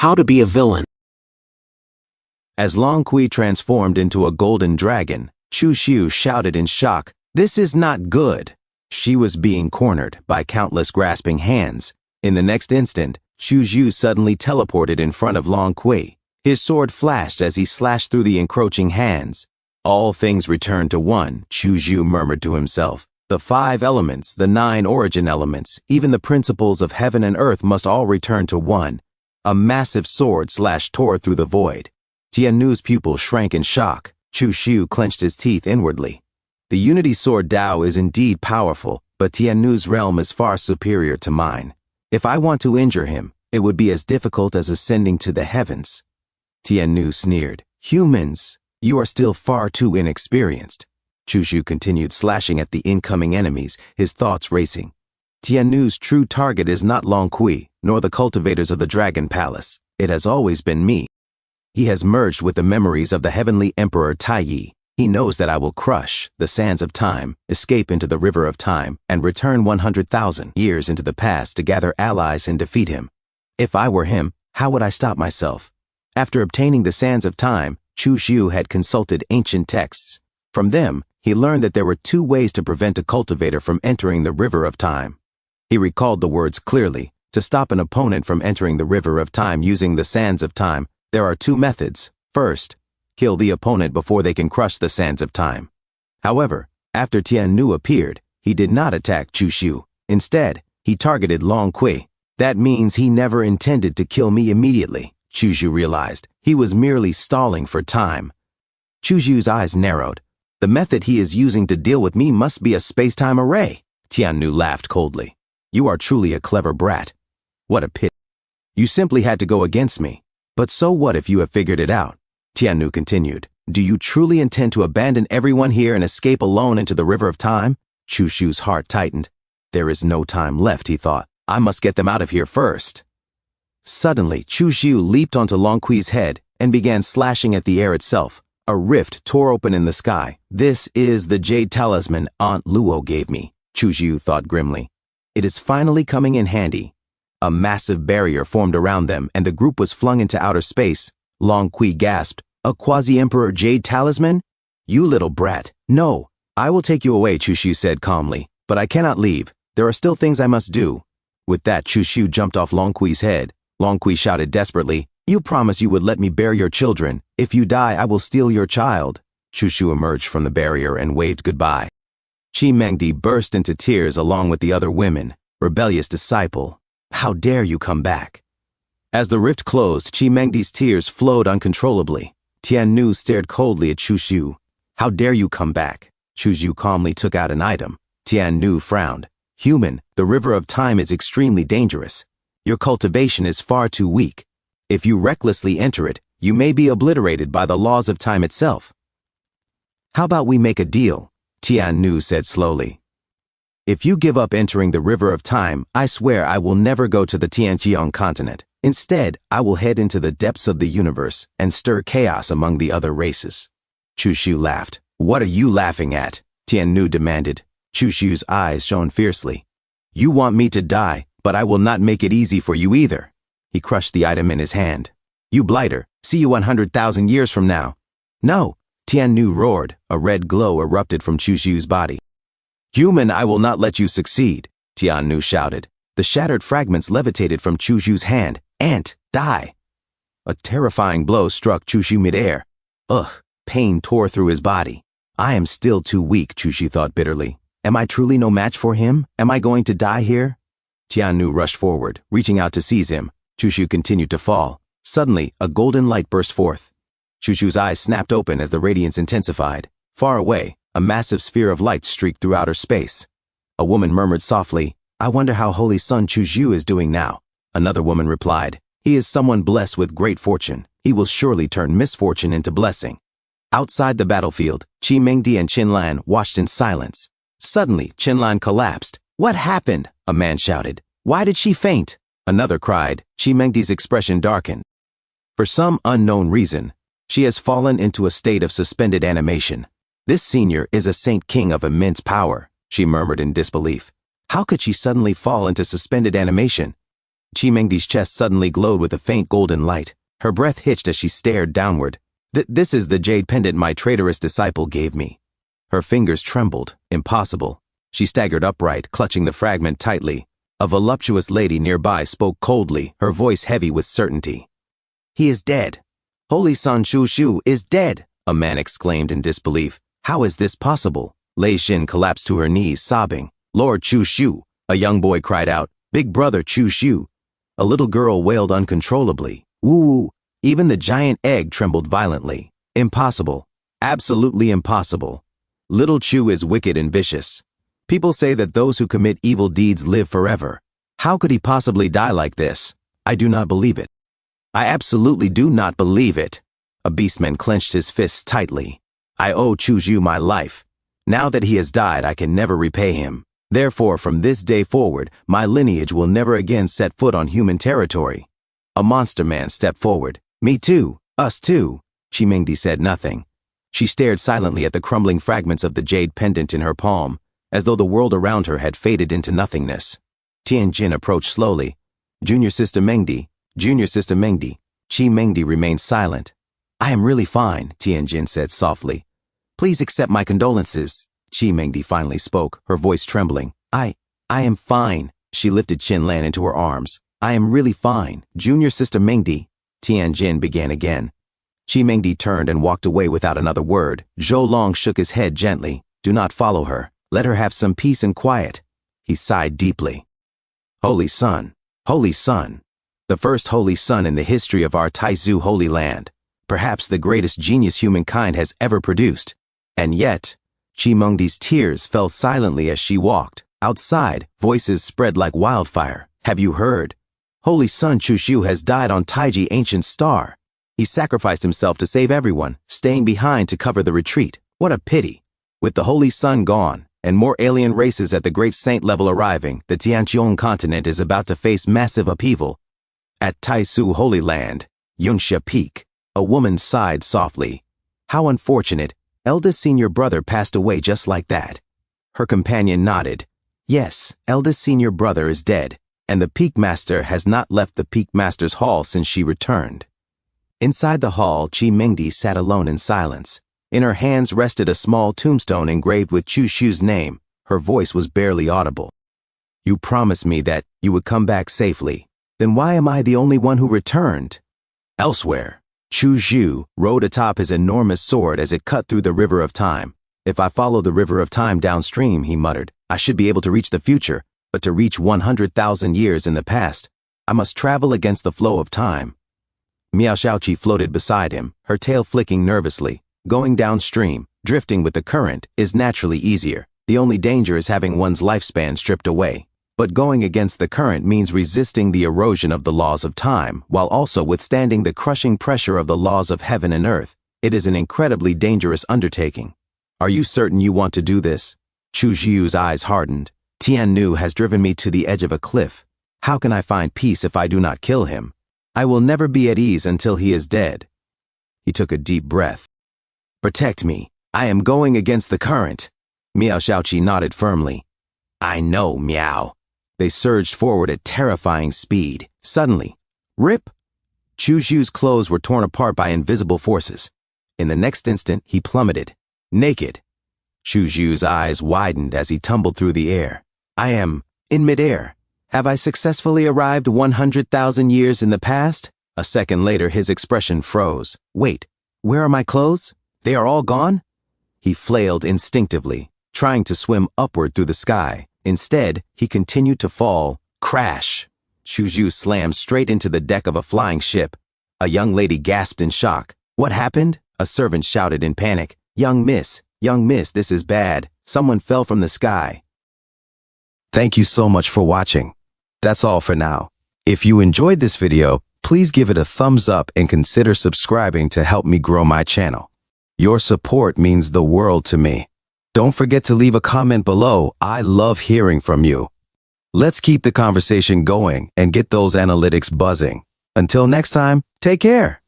How to be a villain. As Long Kui transformed into a golden dragon, Chu Xiu shouted in shock, "This is not good!" She was being cornered by countless grasping hands. In the next instant, Chu Xiu suddenly teleported in front of Long Kui. His sword flashed as he slashed through the encroaching hands. All things returned to one, Chu Xiu murmured to himself. The 5 elements, the 9 origin elements, even the principles of heaven and earth must all return to one. A massive sword tore through the void. Tiannu's pupil shrank in shock. Chu Xiu clenched his teeth inwardly. The Unity Sword Dao is indeed powerful, but Tiannu's realm is far superior to mine. If I want to injure him, it would be as difficult as ascending to the heavens. Tiannu sneered. Humans, you are still far too inexperienced. Chu Xiu continued slashing at the incoming enemies, his thoughts racing. Tiannu's true target is not Long Kui, nor the cultivators of the Dragon Palace. It has always been me. He has merged with the memories of the heavenly Emperor Taiyi. He knows that I will crush the sands of time, escape into the river of time, and return 100,000 years into the past to gather allies and defeat him. If I were him, how would I stop myself? After obtaining the sands of time, Chu Xiu had consulted ancient texts. From them, he learned that there were 2 ways to prevent a cultivator from entering the river of time. He recalled the words clearly. To stop an opponent from entering the river of time using the sands of time, there are 2 methods. First, kill the opponent before they can crush the sands of time. However, after Tiannu appeared, he did not attack Chu Xiu. Instead, he targeted Long Kui. That means he never intended to kill me immediately, Chu Xiu realized. He was merely stalling for time. Chu Xiu's eyes narrowed. The method he is using to deal with me must be a space-time array. Tiannu laughed coldly. You are truly a clever brat. What a pity. You simply had to go against me. But so what if you have figured it out? Tiannu continued. Do you truly intend to abandon everyone here and escape alone into the river of time? Chu Xiu's heart tightened. There is no time left, he thought. I must get them out of here first. Suddenly, Chu Xiu leaped onto Long Kui's head and began slashing at the air itself. A rift tore open in the sky. This is the jade talisman Aunt Luo gave me, Chu Xiu thought grimly. It is finally coming in handy. A massive barrier formed around them and the group was flung into outer space. Long Kui gasped, a quasi-emperor jade talisman? You little brat. No, I will take you away, Chu Xiu said calmly, but I cannot leave. There are still things I must do. With that, Chu Xiu jumped off Long Kui's head. Long Kui shouted desperately, you promised you would let me bear your children. If you die, I will steal your child. Chu Xiu emerged from the barrier and waved goodbye. Chi Mengdi burst into tears along with the other women. Rebellious disciple, how dare you come back? As the rift closed, Chi Mengdi's tears flowed uncontrollably. Tiannu stared coldly at Chu Xiu. How dare you come back? Chu Xiu calmly took out an item. Tiannu frowned. Human, the river of time is extremely dangerous. Your cultivation is far too weak. If you recklessly enter it, you may be obliterated by the laws of time itself. How about we make a deal? Tiannu said slowly. If you give up entering the river of time, I swear I will never go to the Tianqiang continent. Instead, I will head into the depths of the universe and stir chaos among the other races. Chu Xiu laughed. What are you laughing at? Tiannu demanded. Chu Xiu's eyes shone fiercely. You want me to die, but I will not make it easy for you either. He crushed the item in his hand. You blighter, see you 100,000 years from now. No, Tiannu roared. A red glow erupted from Chu Xiu's body. Human, I will not let you succeed, Tiannu shouted. The shattered fragments levitated from Chu Xiu's hand. Ant, die! A terrifying blow struck Chu Xiu midair. Ugh, pain tore through his body. I am still too weak, Chu Xiu thought bitterly. Am I truly no match for him? Am I going to die here? Tiannu rushed forward, reaching out to seize him. Chu Xiu continued to fall. Suddenly, a golden light burst forth. Chu Xiu's eyes snapped open as the radiance intensified. Far away, a massive sphere of light streaked through outer space. A woman murmured softly, I wonder how Holy Son Chu Xiu is doing now. Another woman replied, he is someone blessed with great fortune. He will surely turn misfortune into blessing. Outside the battlefield, Chi Mengdi and Qinlan watched in silence. Suddenly, Qinlan collapsed. What happened? A man shouted. Why did she faint? Another cried. Chi Mengdi's expression darkened. For some unknown reason, she has fallen into a state of suspended animation. This senior is a saint king of immense power, she murmured in disbelief. How could she suddenly fall into suspended animation? Chimengdi's chest suddenly glowed with a faint golden light. Her breath hitched as she stared downward. This is the jade pendant my traitorous disciple gave me. Her fingers trembled. Impossible. She staggered upright, clutching the fragment tightly. A voluptuous lady nearby spoke coldly, her voice heavy with certainty. He is dead. Holy Sun Shu is dead, a man exclaimed in disbelief. How is this possible? Lei Xin collapsed to her knees, sobbing. Lord Chu, a young boy cried out. Big brother Chu. A little girl wailed uncontrollably. Woo! Even the giant egg trembled violently. Impossible. Absolutely impossible. Little Chu is wicked and vicious. People say that those who commit evil deeds live forever. How could he possibly die like this? I do not believe it. I absolutely do not believe it. A beastman clenched his fists tightly. I owe Chu my life. Now that he has died, I can never repay him. Therefore, from this day forward, my lineage will never again set foot on human territory. A monster man stepped forward. Me too. Us too. Chimengdi said nothing. She stared silently at the crumbling fragments of the jade pendant in her palm, as though the world around her had faded into nothingness. Tianjin approached slowly. Junior Sister Mengdi. Chimengdi remained silent. I am really fine, Tianjin said softly. Please accept my condolences. Chimengdi finally spoke, her voice trembling. I am fine. She lifted Qinlan into her arms. I am really fine. Junior Sister Mengdi. Tianjin began again. Chimengdi turned and walked away without another word. Zhou Long shook his head gently. Do not follow her. Let her have some peace and quiet. He sighed deeply. Holy Sun. Holy Sun. The first Holy Sun in the history of our Taizu Holy Land. Perhaps the greatest genius humankind has ever produced. And yet, Chimengdi's tears fell silently as she walked. Outside, voices spread like wildfire. Have you heard? Holy Sun Chu has died on Taiji Ancient Star. He sacrificed himself to save everyone, staying behind to cover the retreat. What a pity. With the Holy Sun gone, and more alien races at the Great Saint level arriving, the Tianqiong continent is about to face massive upheaval. At Taizu Holy Land, Yunsha Peak, a woman sighed softly. How unfortunate. Eldest senior brother passed away just like that. Her companion nodded. Yes, eldest senior brother is dead, and the Peak Master has not left the Peak Master's hall since she returned. Inside the hall, Chimengdi sat alone in silence. In her hands rested a small tombstone engraved with Chu-Shu's name. Her voice was barely audible. You promised me that you would come back safely. Then why am I the only one who returned? Elsewhere, Chu-Shu rode atop his enormous sword as it cut through the river of time. If I follow the river of time downstream, he muttered, I should be able to reach the future, but to reach 100,000 years in the past, I must travel against the flow of time. Miao Shaoqi floated beside him, her tail flicking nervously. Going downstream, drifting with the current, is naturally easier. The only danger is having one's lifespan stripped away. But going against the current means resisting the erosion of the laws of time, while also withstanding the crushing pressure of the laws of heaven and earth. It is an incredibly dangerous undertaking. Are you certain you want to do this? Chu Xiu's eyes hardened. Tian Nu has driven me to the edge of a cliff. How can I find peace if I do not kill him? I will never be at ease until he is dead. He took a deep breath. Protect me. I am going against the current. Miao Shaoqi nodded firmly. I know, Miao. They surged forward at terrifying speed. Suddenly, rip! Chu Xiu's clothes were torn apart by invisible forces. In the next instant, he plummeted, naked. Chu Xiu's eyes widened as he tumbled through the air. I am in midair. Have I successfully arrived 100,000 years in the past? A second later, his expression froze. Wait, where are my clothes? They are all gone? He flailed instinctively, trying to swim upward through the sky. Instead, he continued to fall. Crash! Chu Xiu slammed straight into the deck of a flying ship. A young lady gasped in shock. What happened? A servant shouted in panic. Young miss, this is bad. Someone fell from the sky. Thank you so much for watching. That's all for now. If you enjoyed this video, please give it a thumbs up and consider subscribing to help me grow my channel. Your support means the world to me. Don't forget to leave a comment below. I love hearing from you. Let's keep the conversation going and get those analytics buzzing. Until next time, take care.